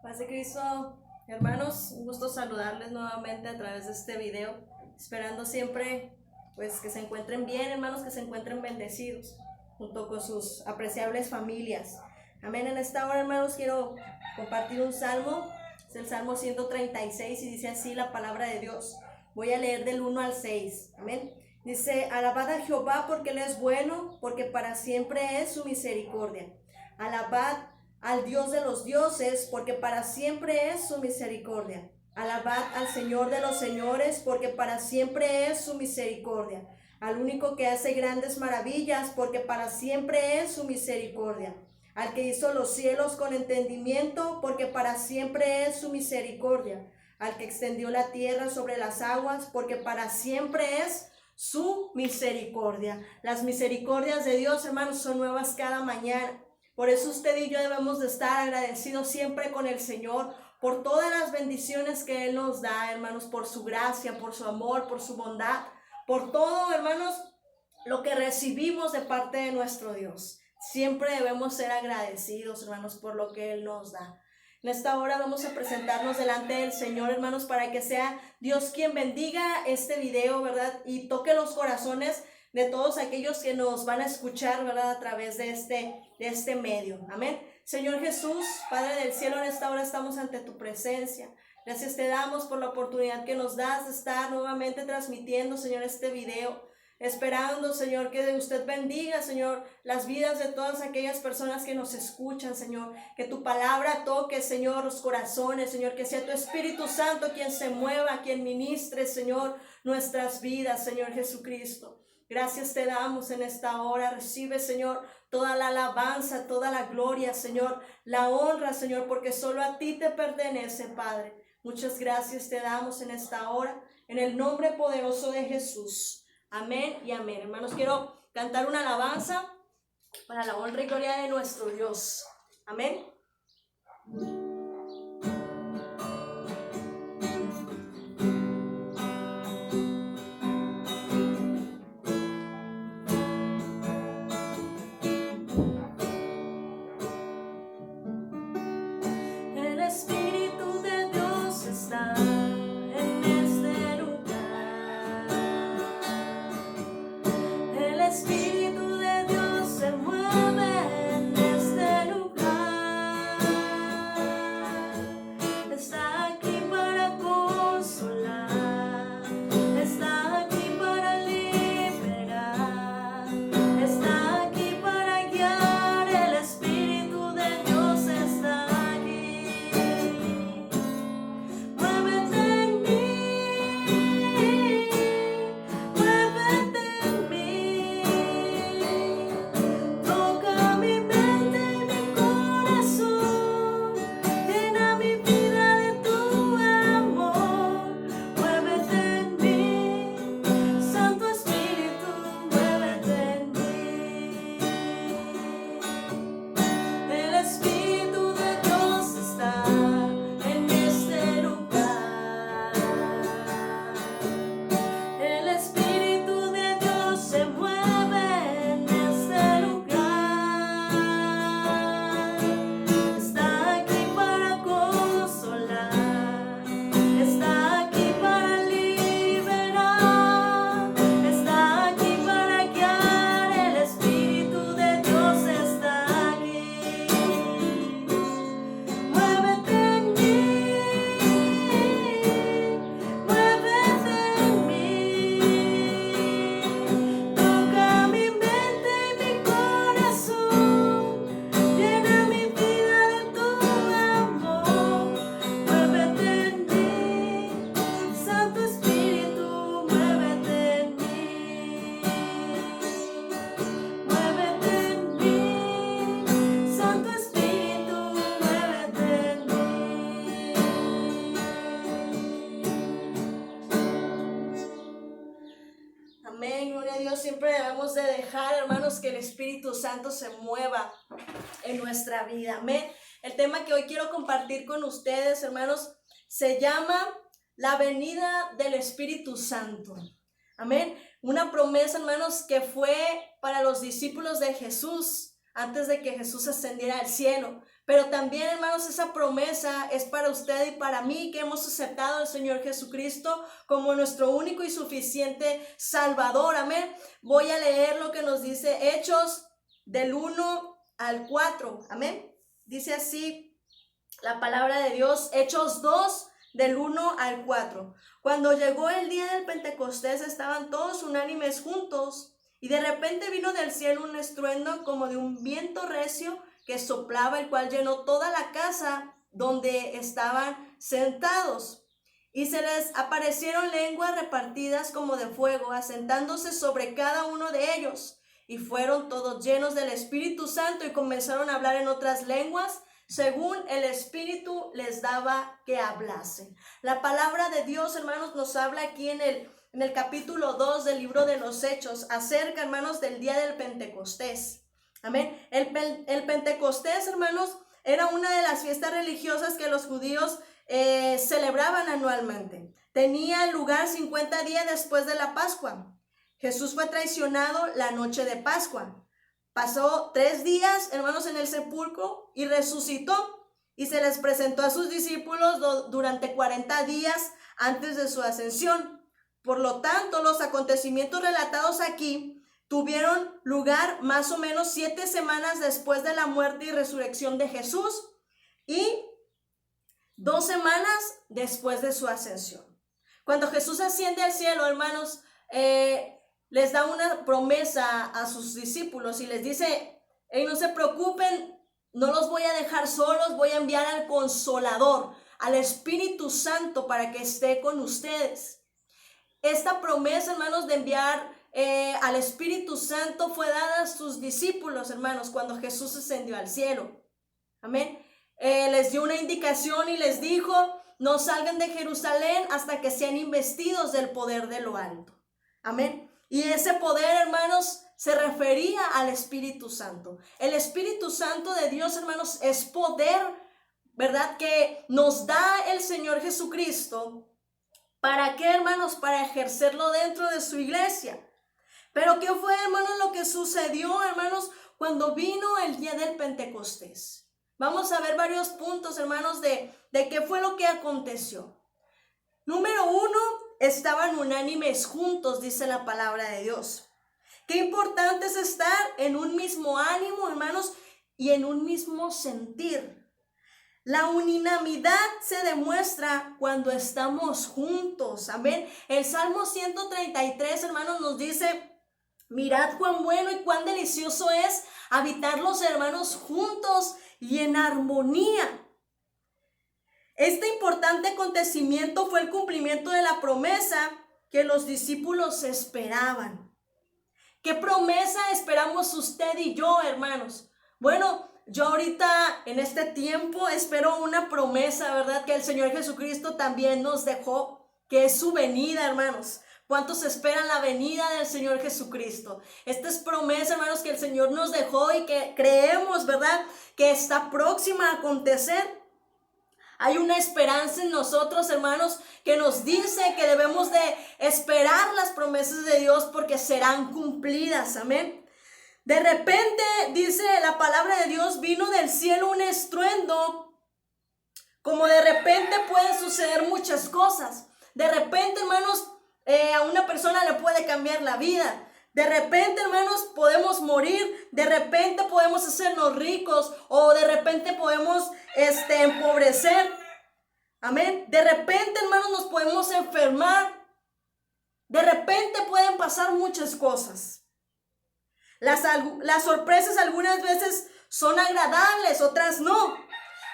Paz de Cristo, hermanos, un gusto saludarles nuevamente a través de este video, esperando siempre pues que se encuentren bien, hermanos, que se encuentren bendecidos junto con sus apreciables familias. Amén. En esta hora, hermanos, quiero compartir un salmo, es el Salmo 136 y dice así la palabra de Dios. Voy a leer del 1 al 6. Amén. Dice: alabad a Jehová porque Él es bueno, porque para siempre es su misericordia. Alabad al Dios de los dioses, porque para siempre es su misericordia. Alabad al Señor de los señores, porque para siempre es su misericordia. Al único que hace grandes maravillas, porque para siempre es su misericordia. Al que hizo los cielos con entendimiento, porque para siempre es su misericordia. Al que extendió la tierra sobre las aguas, porque para siempre es su misericordia. Las misericordias de Dios, hermanos, son nuevas cada mañana. Por eso usted y yo debemos de estar agradecidos siempre con el Señor por todas las bendiciones que Él nos da, hermanos, por su gracia, por su amor, por su bondad, por todo, hermanos, lo que recibimos de parte de nuestro Dios. Siempre debemos ser agradecidos, hermanos, por lo que Él nos da. En esta hora vamos a presentarnos delante del Señor, hermanos, para que sea Dios quien bendiga este video, ¿verdad? Y toque los corazones de todos aquellos que nos van a escuchar, ¿verdad? A través de este medio. Amén. Señor Jesús, Padre del cielo, en esta hora estamos ante tu presencia. Gracias te damos por la oportunidad que nos das de estar nuevamente transmitiendo, Señor, este video. Esperando, Señor, que usted bendiga, Señor, las vidas de todas aquellas personas que nos escuchan, Señor. Que tu palabra toque, Señor, los corazones, Señor. Que sea tu Espíritu Santo quien se mueva, quien ministre, Señor, nuestras vidas, Señor Jesucristo. Gracias te damos en esta hora. Recibe, Señor, toda la alabanza, toda la gloria, Señor, la honra, Señor, porque solo a ti te pertenece, Padre. Muchas gracias te damos en esta hora, en el nombre poderoso de Jesús. Amén y amén. Hermanos, quiero cantar una alabanza para la honra y gloria de nuestro Dios. Amén. El Espíritu de Dios está en este lugar. El Espíritu de Dios se mueve en este lugar. Está aquí para consolar, está aquí para liberar, está aquí para guiar. El Espíritu de Dios está aquí. Muévete en mí, muévete en mí. Toca mi mente y mi corazón, llena mi vida de tu amor. Muévete en mí, Santo Espíritu, muévete en mí. El Espíritu de Dios está en este lugar. El Espíritu de Dios se mueve en este lugar. Está aquí para consolar, está aquí para liberar, está aquí para guiar. El Espíritu de Dios está aquí. Muévete en mí, muévete en mí. Toca mi mente y mi corazón, llena mi vida de tu amor. Muévete en mí, Santo Espíritu, muévete en mí. Muévete en mí, Santo Espíritu, muévete en mí. Amén, gloria a Dios. Siempre debemos de dejar, hermanos, que el Espíritu Santo se mueva en nuestra vida. Amén. El tema que hoy quiero compartir con ustedes, hermanos, se llama la venida del Espíritu Santo. Amén. Una promesa, hermanos, que fue para los discípulos de Jesús antes de que Jesús ascendiera al cielo. Pero también, hermanos, esa promesa es para usted y para mí, que hemos aceptado al Señor Jesucristo como nuestro único y suficiente Salvador. Amén. Voy a leer lo que nos dice Hechos del 1 al 4. Amén. Dice así la palabra de Dios, Hechos 2, del 1 al 4. Cuando llegó el día del Pentecostés, estaban todos unánimes juntos, y de repente vino del cielo un estruendo como de un viento recio que soplaba, el cual llenó toda la casa donde estaban sentados. Y se les aparecieron lenguas repartidas como de fuego, asentándose sobre cada uno de ellos. Y fueron todos llenos del Espíritu Santo y comenzaron a hablar en otras lenguas, según el Espíritu les daba que hablasen. La palabra de Dios, hermanos, nos habla aquí en el capítulo 2 del libro de los Hechos, acerca, hermanos, del día del Pentecostés. Amén. El Pentecostés, hermanos, era una de las fiestas religiosas que los judíos celebraban anualmente. Tenía lugar 50 días después de la Pascua. Jesús fue traicionado la noche de Pascua. Pasó 3 días, hermanos, en el sepulcro y resucitó. Y se les presentó a sus discípulos durante 40 días antes de su ascensión. Por lo tanto, los acontecimientos relatados aquí tuvieron lugar más o menos 7 semanas después de la muerte y resurrección de Jesús y 2 semanas después de su ascensión. Cuando Jesús asciende al cielo, hermanos, les da una promesa a sus discípulos y les dice: hey, no se preocupen, no los voy a dejar solos, voy a enviar al Consolador, al Espíritu Santo, para que esté con ustedes. Esta promesa, hermanos, de enviar al Espíritu Santo fue dada a sus discípulos, hermanos, cuando Jesús ascendió al cielo. Amén. Les dio una indicación y les dijo: no salgan de Jerusalén hasta que sean investidos del poder de lo alto. Amén. Y ese poder, hermanos, se refería al Espíritu Santo. El Espíritu Santo de Dios, hermanos, es poder, ¿verdad?, que nos da el Señor Jesucristo. ¿Para qué, hermanos? Para ejercerlo dentro de su iglesia. Pero ¿qué fue, hermanos, lo que sucedió, hermanos, cuando vino el día del Pentecostés? Vamos a ver varios puntos, hermanos, de qué fue lo que aconteció. Número 1, estaban unánimes juntos, dice la palabra de Dios. Qué importante es estar en un mismo ánimo, hermanos, y en un mismo sentir. La unanimidad se demuestra cuando estamos juntos. Amén. El Salmo 133, hermanos, nos dice: mirad cuán bueno y cuán delicioso es habitar los hermanos juntos y en armonía. Este importante acontecimiento fue el cumplimiento de la promesa que los discípulos esperaban. ¿Qué promesa esperamos usted y yo, hermanos? Bueno, yo ahorita en este tiempo espero una promesa, ¿verdad?, que el Señor Jesucristo también nos dejó, que es su venida, hermanos. ¿Cuántos esperan la venida del Señor Jesucristo? Esta es promesa, hermanos, que el Señor nos dejó y que creemos, ¿verdad?, que está próxima a acontecer. Hay una esperanza en nosotros, hermanos, que nos dice que debemos de esperar las promesas de Dios porque serán cumplidas. Amén. De repente, dice la palabra de Dios, vino del cielo un estruendo. Como de repente pueden suceder muchas cosas. De repente, hermanos, a una persona le puede cambiar la vida. De repente, hermanos, podemos morir. De repente podemos hacernos ricos. O de repente podemos empobrecer. Amén. De repente, hermanos, nos podemos enfermar. De repente pueden pasar muchas cosas. Las sorpresas algunas veces son agradables, otras no.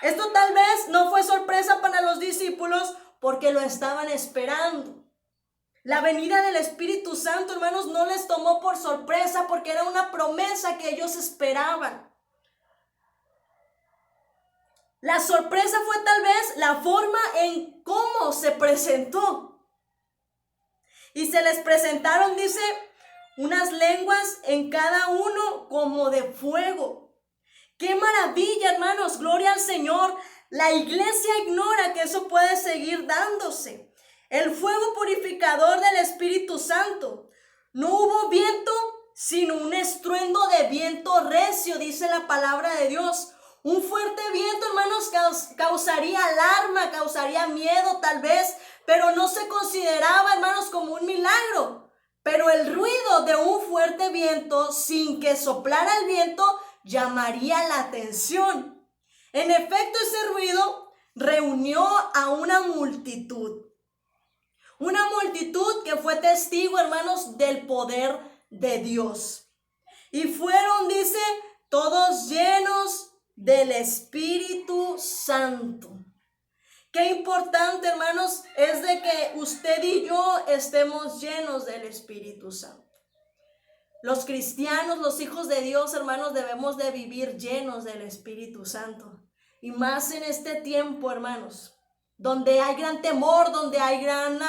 Esto tal vez no fue sorpresa para los discípulos porque lo estaban esperando. La venida del Espíritu Santo, hermanos, no les tomó por sorpresa porque era una promesa que ellos esperaban. La sorpresa fue tal vez la forma en cómo se presentó. Y se les presentaron, dice, unas lenguas en cada uno como de fuego. ¡Qué maravilla, hermanos! ¡Gloria al Señor! La iglesia ignora que eso puede seguir dándose. El fuego purificador del Espíritu Santo. No hubo viento, sino un estruendo de viento recio, dice la palabra de Dios. Un fuerte viento, hermanos, causaría alarma, causaría miedo tal vez, pero no se consideraba, hermanos, como un milagro. Pero el ruido de un fuerte viento, sin que soplara el viento, llamaría la atención. En efecto, ese ruido reunió a una multitud. Una multitud que fue testigo, hermanos, del poder de Dios. Y fueron, dice, todos llenos del Espíritu Santo. Qué importante, hermanos, es de que usted y yo estemos llenos del Espíritu Santo. Los cristianos, los hijos de Dios, hermanos, debemos de vivir llenos del Espíritu Santo. Y más en este tiempo, hermanos, donde hay gran temor, donde hay gran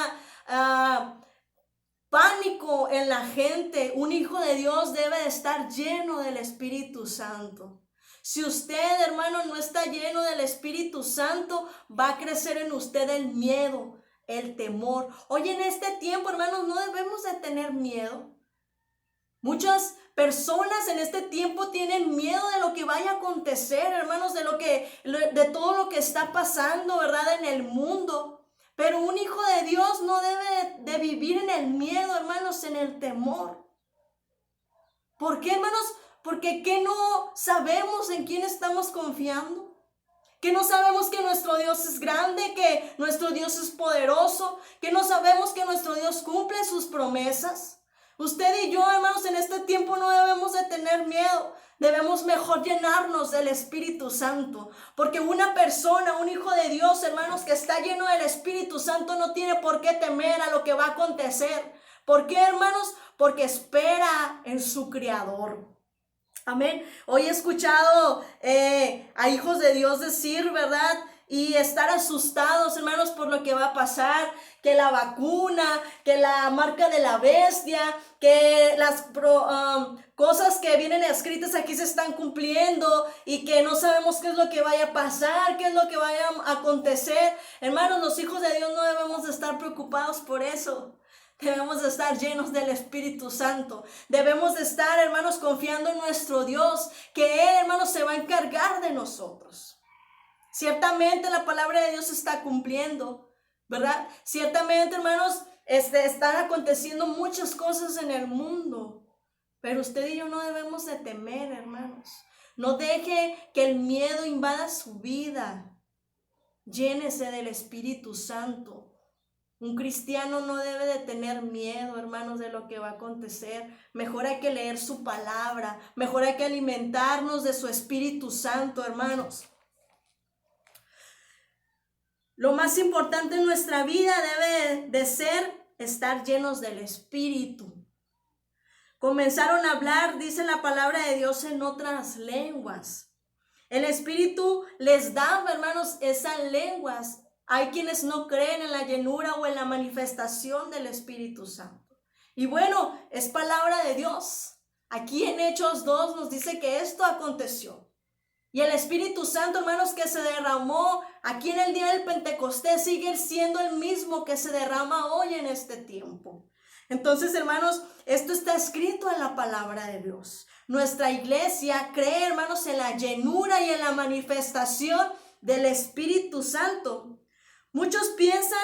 pánico en la gente. Un hijo de Dios debe de estar lleno del Espíritu Santo. Si usted, hermano, no está lleno del Espíritu Santo, va a crecer en usted el miedo, el temor. Hoy en este tiempo, hermanos, no debemos de tener miedo. Muchas personas en este tiempo tienen miedo de lo que vaya a acontecer, hermanos, de todo lo que está pasando, ¿verdad?, en el mundo. Pero un hijo de Dios no debe de vivir en el miedo, hermanos, en el temor. ¿Por qué, hermanos? Porque ¿qué no sabemos en quién estamos confiando? Que no sabemos que nuestro Dios es grande, que nuestro Dios es poderoso, que no sabemos que nuestro Dios cumple sus promesas. Usted y yo, hermanos, en este tiempo no debemos de tener miedo. Debemos mejor llenarnos del Espíritu Santo. Porque una persona, un hijo de Dios, hermanos, que está lleno del Espíritu Santo no tiene por qué temer a lo que va a acontecer. ¿Por qué, hermanos? Porque espera en su Creador. Amén. Hoy he escuchado a hijos de Dios decir, ¿verdad?, y estar asustados, hermanos, por lo que va a pasar, que la vacuna, que la marca de la bestia, que las cosas que vienen escritas aquí se están cumpliendo y que no sabemos qué es lo que vaya a pasar, qué es lo que vaya a acontecer. Hermanos, los hijos de Dios no debemos de estar preocupados por eso. Debemos de estar llenos del Espíritu Santo. Debemos de estar, hermanos, confiando en nuestro Dios, que Él, hermanos, se va a encargar de nosotros. Ciertamente la palabra de Dios se está cumpliendo, ¿verdad? Ciertamente, hermanos, están aconteciendo muchas cosas en el mundo. Pero usted y yo no debemos de temer, hermanos. No deje que el miedo invada su vida. Llénese del Espíritu Santo. Un cristiano no debe de tener miedo, hermanos, de lo que va a acontecer. Mejor hay que leer su palabra. Mejor hay que alimentarnos de su Espíritu Santo, hermanos. Lo más importante en nuestra vida debe de ser estar llenos del Espíritu. Comenzaron a hablar, dice la palabra de Dios, en otras lenguas. El Espíritu les da, hermanos, esas lenguas. Hay quienes no creen en la llenura o en la manifestación del Espíritu Santo. Y bueno, es palabra de Dios. Aquí en Hechos 2 nos dice que esto aconteció. Y el Espíritu Santo, hermanos, que se derramó aquí en el día del Pentecostés, sigue siendo el mismo que se derrama hoy en este tiempo. Entonces, hermanos, esto está escrito en la palabra de Dios. Nuestra iglesia cree, hermanos, en la llenura y en la manifestación del Espíritu Santo. Muchos piensan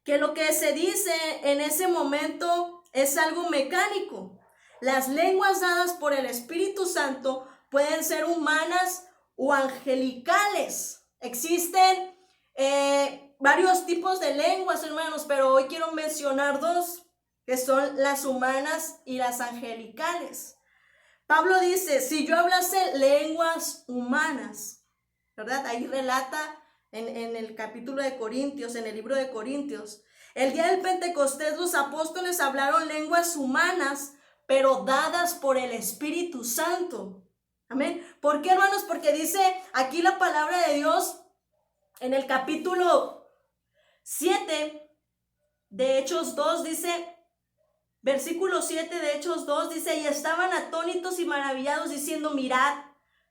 que lo que se dice en ese momento es algo mecánico. Las lenguas dadas por el Espíritu Santo pueden ser humanas o angelicales. Existen varios tipos de lenguas, hermanos, pero hoy quiero mencionar dos, que son las humanas y las angelicales. Pablo dice, si yo hablase lenguas humanas, ¿verdad? Ahí relata en el capítulo de Corintios, en el libro de Corintios, el día del Pentecostés los apóstoles hablaron lenguas humanas, pero dadas por el Espíritu Santo. Amén. ¿Por qué, hermanos? Porque dice aquí la palabra de Dios en el capítulo 7 de Hechos 2, dice, versículo 7 de Hechos 2, dice, y estaban atónitos y maravillados diciendo, mirad,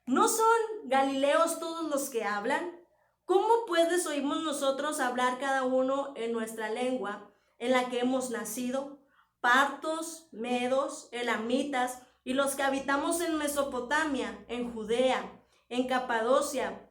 ¿no son galileos todos los que hablan? ¿Cómo pues les oímos nosotros hablar cada uno en nuestra lengua en la que hemos nacido? Partos, medos, elamitas, y los que habitamos en Mesopotamia, en Judea, en Capadocia,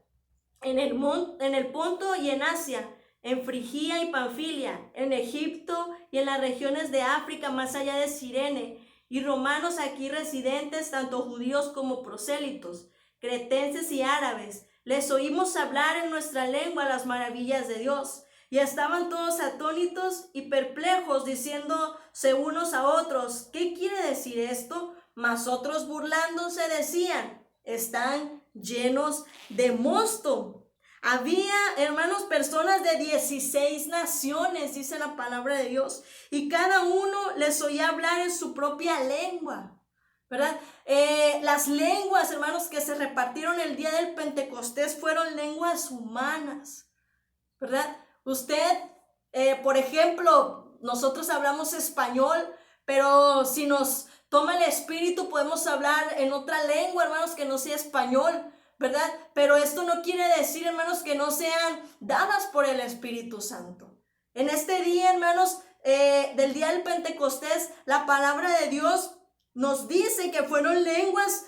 en el Ponto y en Asia, en Frigia y Panfilia, en Egipto y en las regiones de África más allá de Cirene, y romanos aquí residentes, tanto judíos como prosélitos, cretenses y árabes. Les oímos hablar en nuestra lengua las maravillas de Dios. Y estaban todos atónitos y perplejos, diciéndose unos a otros, ¿qué quiere decir esto? Mas otros burlándose decían, están llenos de mosto. Había, hermanos, personas de 16 naciones, dice la palabra de Dios, y cada uno les oía hablar en su propia lengua, ¿verdad? Las lenguas, hermanos, que se repartieron el día del Pentecostés fueron lenguas humanas, ¿verdad? Usted, por ejemplo, nosotros hablamos español, pero si nos toma el Espíritu podemos hablar en otra lengua, hermanos, que no sea español, ¿verdad? Pero esto no quiere decir, hermanos, que no sean dadas por el Espíritu Santo. En este día, hermanos, del día del Pentecostés, la palabra de Dios nos dice que fueron lenguas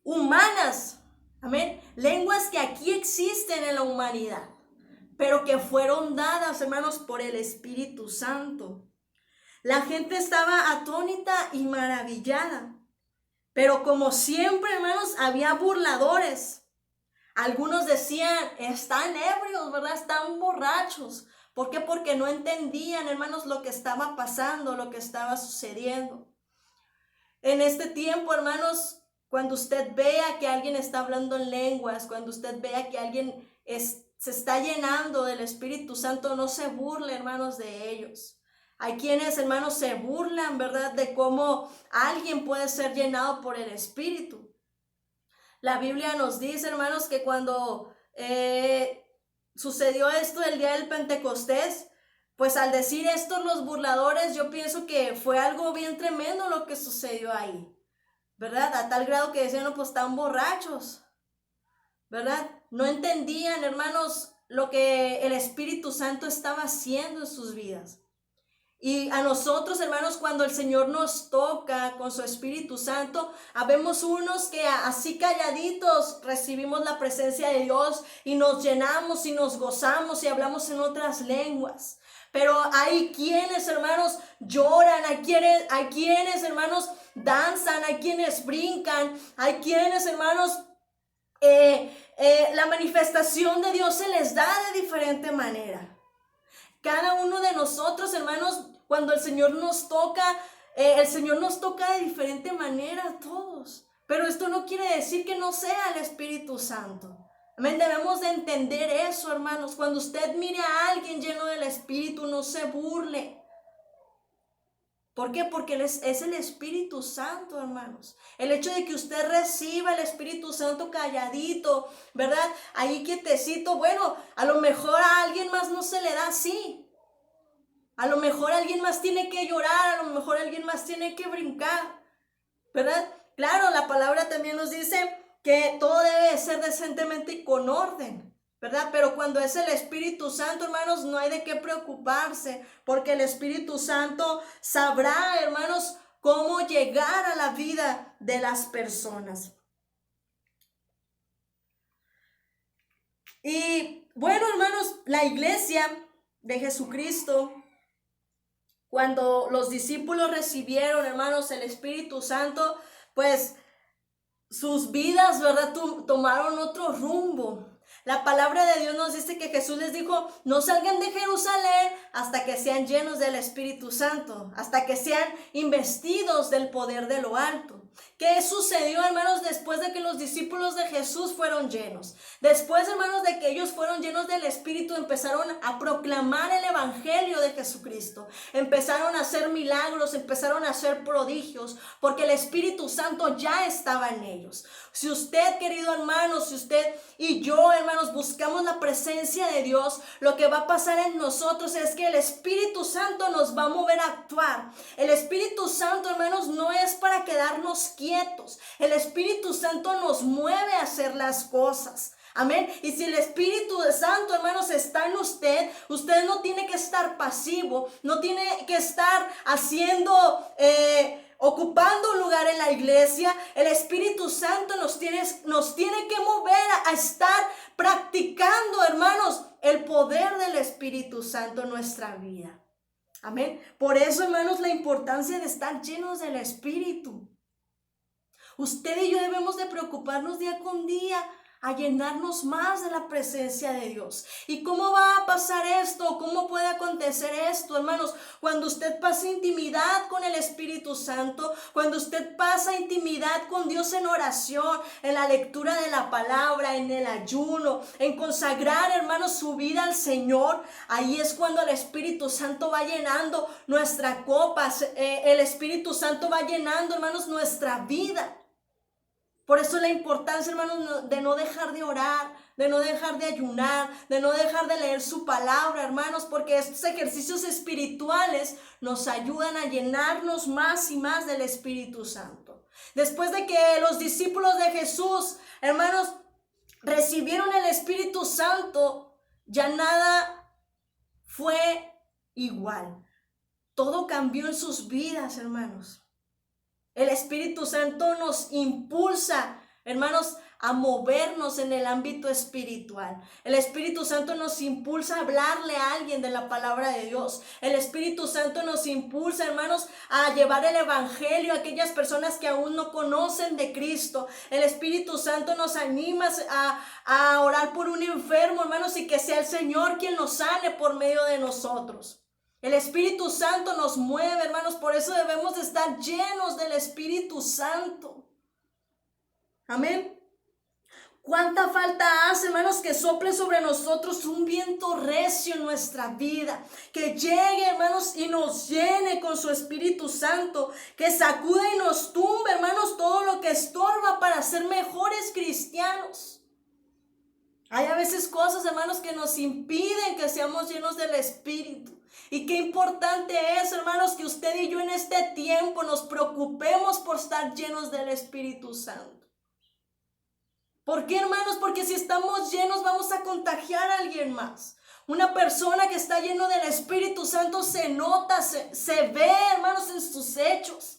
humanas, amén, lenguas que aquí existen en la humanidad, pero que fueron dadas, hermanos, por el Espíritu Santo. La gente estaba atónita y maravillada, pero como siempre, hermanos, había burladores. Algunos decían, están ebrios, ¿verdad? Están borrachos. ¿Por qué? Porque no entendían, hermanos, lo que estaba pasando, lo que estaba sucediendo. En este tiempo, hermanos, cuando usted vea que alguien está hablando en lenguas, cuando usted vea que alguien se está llenando del Espíritu Santo, no se burle, hermanos, de ellos. Hay quienes, hermanos, se burlan, ¿verdad?, de cómo alguien puede ser llenado por el Espíritu. La Biblia nos dice, hermanos, que cuando sucedió esto el día del Pentecostés, pues al decir esto los burladores, yo pienso que fue algo bien tremendo lo que sucedió ahí, ¿verdad? A tal grado que decían, no, pues están borrachos, ¿verdad? No entendían, hermanos, lo que el Espíritu Santo estaba haciendo en sus vidas. Y a nosotros, hermanos, cuando el Señor nos toca con su Espíritu Santo, habemos unos que así calladitos recibimos la presencia de Dios y nos llenamos y nos gozamos y hablamos en otras lenguas. Pero hay quienes, hermanos, lloran, hay quienes, hermanos, danzan, hay quienes brincan, hay quienes, hermanos, la manifestación de Dios se les da de diferente manera. Cada uno de nosotros, hermanos, cuando el Señor nos toca de diferente manera a todos. Pero esto no quiere decir que no sea el Espíritu Santo. Amén, debemos de entender eso, hermanos. Cuando usted mire a alguien lleno del Espíritu, no se burle. ¿Por qué? Porque es el Espíritu Santo, hermanos. El hecho de que usted reciba el Espíritu Santo calladito, ¿verdad? Ahí quietecito, bueno, a lo mejor a alguien más no se le da así. A lo mejor alguien más tiene que llorar, a lo mejor alguien más tiene que brincar, ¿verdad? Claro, la palabra también nos dice que todo debe ser decentemente y con orden, ¿verdad? Pero cuando es el Espíritu Santo, hermanos, no hay de qué preocuparse, porque el Espíritu Santo sabrá, hermanos, cómo llegar a la vida de las personas. Y bueno, hermanos, la iglesia de Jesucristo, cuando los discípulos recibieron, hermanos, el Espíritu Santo, pues sus vidas, ¿verdad?, tomaron otro rumbo. La palabra de Dios nos dice que Jesús les dijo, no salgan de Jerusalén hasta que sean llenos del Espíritu Santo, hasta que sean investidos del poder de lo alto. ¿Qué sucedió, hermanos, después de que los discípulos de Jesús fueron llenos? Después, hermanos, de que ellos fueron llenos del Espíritu, empezaron a proclamar el Evangelio de Jesucristo. Empezaron a hacer milagros, empezaron a hacer prodigios, porque el Espíritu Santo ya estaba en ellos. Si usted, querido hermano, si usted y yo, hermanos, buscamos la presencia de Dios, lo que va a pasar en nosotros es que el Espíritu Santo nos va a mover a actuar. El Espíritu Santo, hermanos, no es para quedarnos quietos. El Espíritu Santo nos mueve a hacer las cosas. Amén. Y si el Espíritu Santo, hermanos, está en usted, usted no tiene que estar pasivo, no tiene que estar haciendo ocupando un lugar en la iglesia, el Espíritu Santo nos tiene que mover a estar practicando, hermanos, el poder del Espíritu Santo en nuestra vida. Amén. Por eso, hermanos, la importancia de estar llenos del Espíritu. Usted y yo debemos de preocuparnos día con día a llenarnos más de la presencia de Dios. ¿Y cómo va a pasar esto? ¿Cómo puede acontecer esto, hermanos? Cuando usted pasa intimidad con el Espíritu Santo, cuando usted pasa intimidad con Dios en oración, en la lectura de la palabra, en el ayuno, en consagrar, hermanos, su vida al Señor, ahí es cuando el Espíritu Santo va llenando nuestra copa, el Espíritu Santo va llenando, hermanos, nuestra vida. Por eso la importancia, hermanos, de no dejar de orar, de no dejar de ayunar, de no dejar de leer su palabra, hermanos, porque estos ejercicios espirituales nos ayudan a llenarnos más y más del Espíritu Santo. Después de que los discípulos de Jesús, hermanos, recibieron el Espíritu Santo, ya nada fue igual. Todo cambió en sus vidas, hermanos. El Espíritu Santo nos impulsa, hermanos, a movernos en el ámbito espiritual. El Espíritu Santo nos impulsa a hablarle a alguien de la palabra de Dios. El Espíritu Santo nos impulsa, hermanos, a llevar el evangelio a aquellas personas que aún no conocen de Cristo. El Espíritu Santo nos anima a orar por un enfermo, hermanos, y que sea el Señor quien nos sane por medio de nosotros. El Espíritu Santo nos mueve, hermanos, por eso debemos de estar llenos del Espíritu Santo. Amén. ¿Cuánta falta hace, hermanos, que sople sobre nosotros un viento recio en nuestra vida? Que llegue, hermanos, y nos llene con su Espíritu Santo. Que sacude y nos tumbe, hermanos, todo lo que estorba para ser mejores cristianos. Hay a veces cosas, hermanos, que nos impiden que seamos llenos del Espíritu. Y qué importante es, hermanos, que usted y yo en este tiempo nos preocupemos por estar llenos del Espíritu Santo. ¿Por qué, hermanos? Porque si estamos llenos vamos a contagiar a alguien más. Una persona que está lleno del Espíritu Santo se nota, se ve, hermanos, en sus hechos.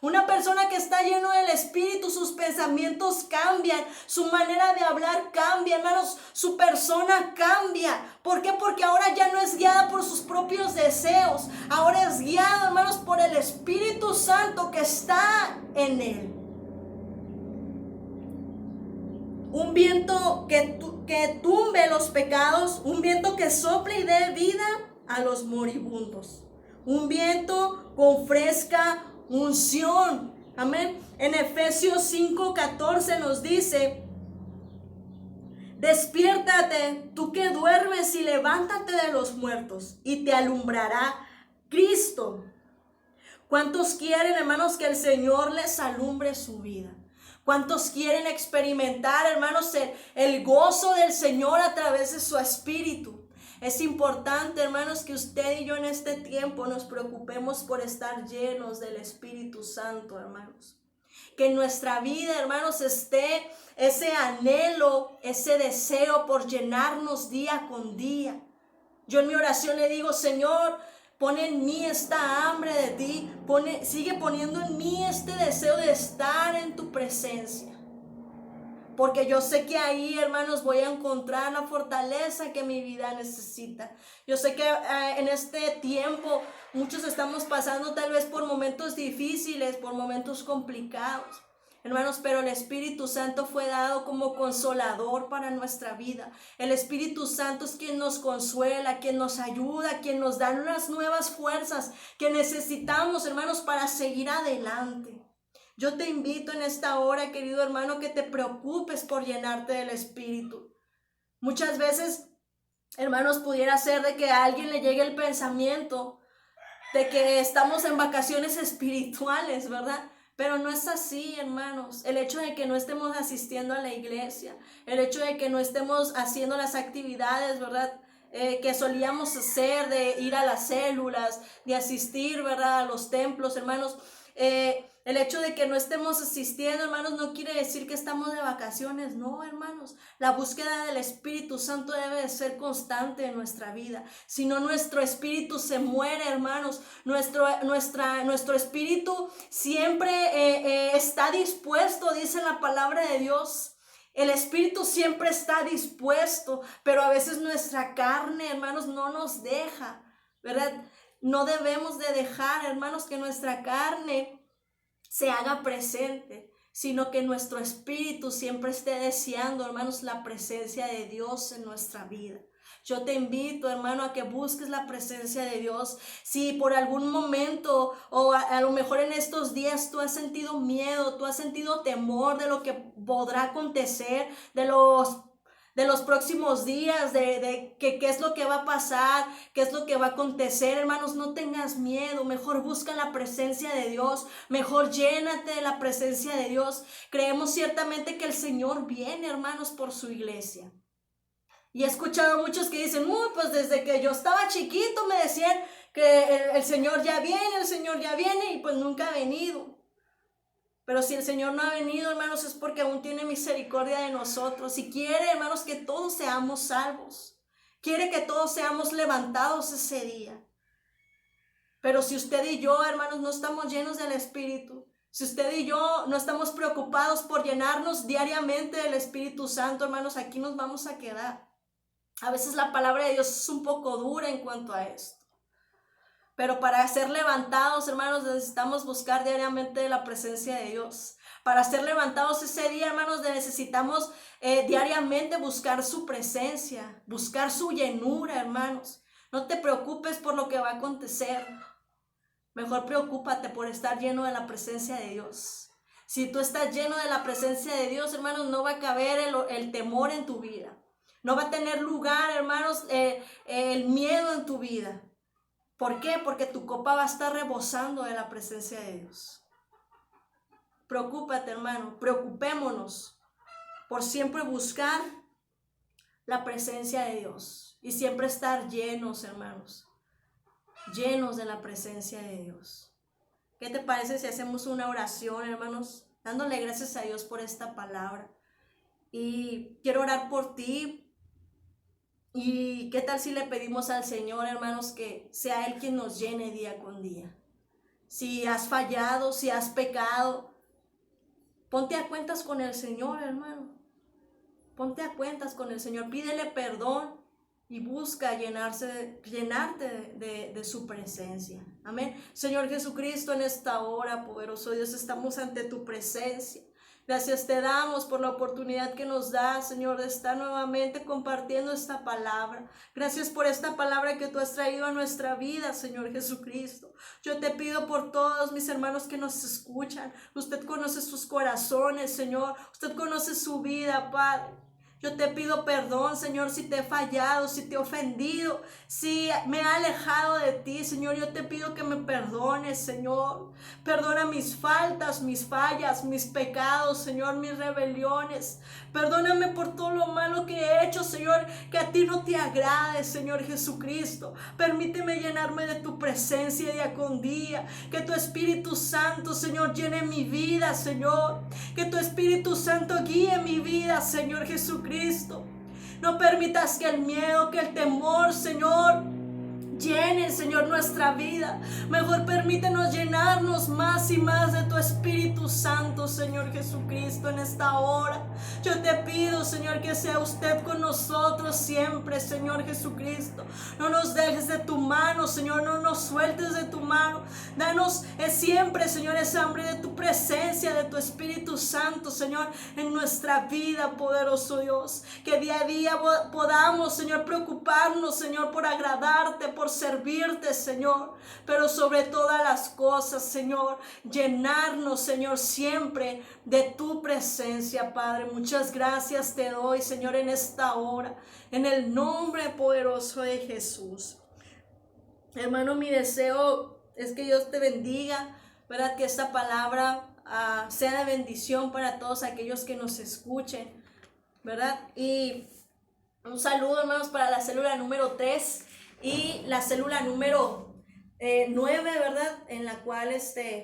Una persona que está lleno del Espíritu, sus pensamientos cambian, su manera de hablar cambia, hermanos, su persona cambia. ¿Por qué? Porque ahora ya no es guiada por sus propios deseos, ahora es guiado, hermanos, por el Espíritu Santo que está en él. Un viento que tumbe los pecados, un viento que sople y dé vida a los moribundos. Un viento con fresca unción. Amén. En Efesios 5:14 nos dice: despiértate, tú que duermes, y levántate de los muertos, y te alumbrará Cristo. ¿Cuántos quieren, hermanos, que el Señor les alumbre su vida? ¿Cuántos quieren experimentar, hermanos, el gozo del Señor a través de su Espíritu? Es importante, hermanos, que usted y yo en este tiempo nos preocupemos por estar llenos del Espíritu Santo, hermanos. Que en nuestra vida, hermanos, esté ese anhelo, ese deseo por llenarnos día con día. Yo en mi oración le digo: Señor, pon en mí esta hambre de ti, sigue poniendo en mí este deseo de estar en tu presencia. Porque yo sé que ahí, hermanos, voy a encontrar la fortaleza que mi vida necesita. Yo sé que en este tiempo muchos estamos pasando tal vez por momentos difíciles, por momentos complicados. Hermanos, pero el Espíritu Santo fue dado como consolador para nuestra vida. El Espíritu Santo es quien nos consuela, quien nos ayuda, quien nos da unas nuevas fuerzas que necesitamos, hermanos, para seguir adelante. Yo te invito en esta hora, querido hermano, que te preocupes por llenarte del Espíritu. Muchas veces, hermanos, pudiera ser de que a alguien le llegue el pensamiento de que estamos en vacaciones espirituales, ¿verdad? Pero no es así, hermanos. El hecho de que no estemos asistiendo a la iglesia, el hecho de que no estemos haciendo las actividades, ¿verdad?, que solíamos hacer, de ir a las células, de asistir, ¿verdad?, a los templos, hermanos, El hecho de que no estemos asistiendo, hermanos, no quiere decir que estamos de vacaciones. No, hermanos. La búsqueda del Espíritu Santo debe de ser constante en nuestra vida. Si no, nuestro espíritu se muere, hermanos. Nuestro espíritu siempre está dispuesto, dice la palabra de Dios. El espíritu siempre está dispuesto, pero a veces nuestra carne, hermanos, no nos deja, ¿verdad? No debemos de dejar, hermanos, que nuestra carne se haga presente, sino que nuestro espíritu siempre esté deseando, hermanos, la presencia de Dios en nuestra vida. Yo te invito, hermano, a que busques la presencia de Dios. Si por algún momento o a lo mejor en estos días tú has sentido miedo, tú has sentido temor de lo que podrá acontecer, de los próximos días, de qué es lo que va a pasar, qué es lo que va a acontecer, hermanos, no tengas miedo, mejor busca la presencia de Dios, mejor llénate de la presencia de Dios. Creemos ciertamente que el Señor viene, hermanos, por su iglesia. Y he escuchado a muchos que dicen, pues desde que yo estaba chiquito me decían que el Señor ya viene, y pues nunca ha venido. Pero si el Señor no ha venido, hermanos, es porque aún tiene misericordia de nosotros. Y quiere, hermanos, que todos seamos salvos. Quiere que todos seamos levantados ese día. Pero si usted y yo, hermanos, no estamos llenos del Espíritu, si usted y yo no estamos preocupados por llenarnos diariamente del Espíritu Santo, hermanos, aquí nos vamos a quedar. A veces la palabra de Dios es un poco dura en cuanto a esto. Pero para ser levantados, hermanos, necesitamos buscar diariamente la presencia de Dios. Para ser levantados ese día, hermanos, necesitamos diariamente buscar su presencia, buscar su llenura, hermanos. No te preocupes por lo que va a acontecer. Mejor preocúpate por estar lleno de la presencia de Dios. Si tú estás lleno de la presencia de Dios, hermanos, no va a caber el temor en tu vida. No va a tener lugar, hermanos, el miedo en tu vida. ¿Por qué? Porque tu copa va a estar rebosando de la presencia de Dios. Preocúpate, hermano, preocupémonos por siempre buscar la presencia de Dios y siempre estar llenos, hermanos, llenos de la presencia de Dios. ¿Qué te parece si hacemos una oración, hermanos, dándole gracias a Dios por esta palabra? Y quiero orar por ti. ¿Y qué tal si le pedimos al Señor, hermanos, que sea Él quien nos llene día con día? Si has fallado, si has pecado, ponte a cuentas con el Señor, hermano. Ponte a cuentas con el Señor, pídele perdón y busca llenarte de su presencia. Amén. Señor Jesucristo, en esta hora, poderoso Dios, estamos ante tu presencia. Gracias te damos por la oportunidad que nos das, Señor, de estar nuevamente compartiendo esta palabra. Gracias por esta palabra que tú has traído a nuestra vida, Señor Jesucristo. Yo te pido por todos mis hermanos que nos escuchan. Usted conoce sus corazones, Señor. Usted conoce su vida, Padre. Yo te pido perdón, Señor, si te he fallado, si te he ofendido, si me he alejado de ti, Señor. Yo te pido que me perdones, Señor. Perdona mis faltas, mis fallas, mis pecados, Señor, mis rebeliones. Perdóname por todo lo malo que he hecho, Señor, que a ti no te agrade, Señor Jesucristo. Permíteme llenarme de tu presencia día con día. Que tu Espíritu Santo, Señor, llene mi vida, Señor. Que tu Espíritu Santo guíe mi vida, Señor Jesucristo. No permitas que el miedo, que el temor, Señor, llenen, Señor, nuestra vida. Mejor permítenos llenarnos más y más de tu Espíritu Santo, Señor Jesucristo, en esta hora. Yo te pido, Señor, que sea usted con nosotros siempre, Señor Jesucristo. No nos dejes de tu mano, Señor, no nos sueltes de tu mano. Danos siempre, Señor, esa hambre de tu presencia, de tu Espíritu Santo, Señor, en nuestra vida, poderoso Dios. Que día a día podamos, Señor, preocuparnos, Señor, por agradarte, por servirte, Señor, pero sobre todas las cosas, Señor, llenarnos, Señor, siempre de tu presencia, Padre. Muchas gracias te doy, Señor, en esta hora, en el nombre poderoso de Jesús. Hermano, mi deseo es que Dios te bendiga, ¿verdad? Que esta palabra sea de bendición para todos aquellos que nos escuchen, ¿verdad? Y un saludo, hermanos, para la célula número 3 y la célula número 9, ¿verdad? En la cual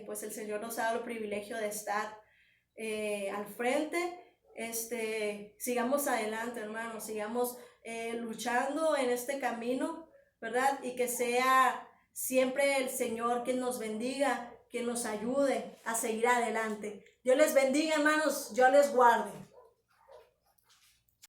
pues el Señor nos ha dado el privilegio de estar al frente. Sigamos adelante, hermanos, sigamos luchando en este camino, ¿verdad? Y que sea siempre el Señor quien nos bendiga, quien nos ayude a seguir adelante. Dios les bendiga, hermanos, Dios les guarde.